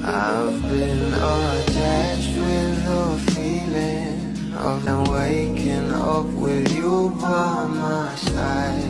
I've been attached with the feeling of waking up with you by my side.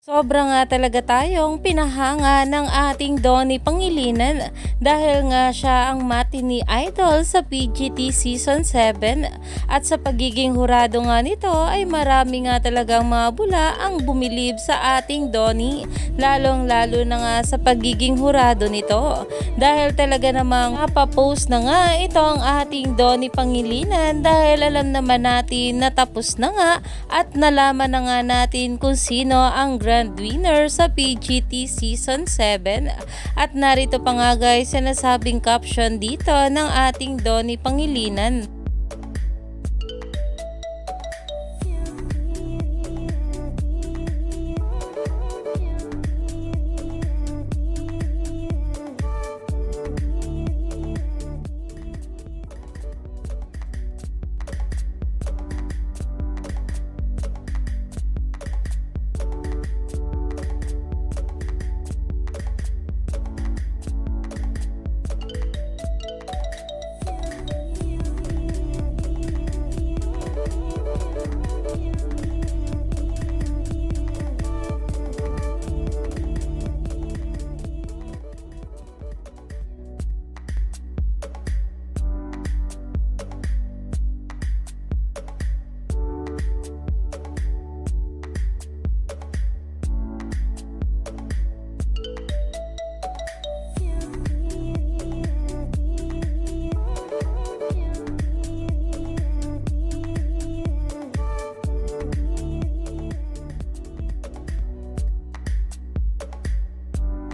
Sobra nga talaga tayong pinahanga ng ating Donnie Pangilinan dahil nga siya ang matinee idol sa PGT Season 7 at sa pagiging hurado nga nito ay marami nga talagang mga bula ang bumilib sa ating Donnie, lalong lalo na nga sa pagiging hurado nito dahil talaga namang napapost na nga ito ang ating Donnie Pangilinan dahil alam naman natin na tapos na nga at nalaman na nga natin kung sino ang grand winner sa PGT Season 7 at narito pa nga guys sinasabing caption dito ng ating Donnie Pangilinan.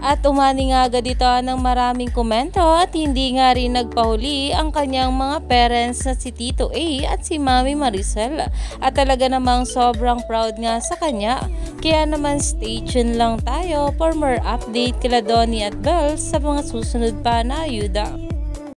At umani nga agad ito ng maraming komento at hindi nga rin nagpahuli ang kanyang mga parents na si Tito A at si Mami Maricel at talaga namang sobrang proud nga sa kanya. Kaya naman stay tuned lang tayo for more update kila Donnie at Belle sa mga susunod pa na ayuda.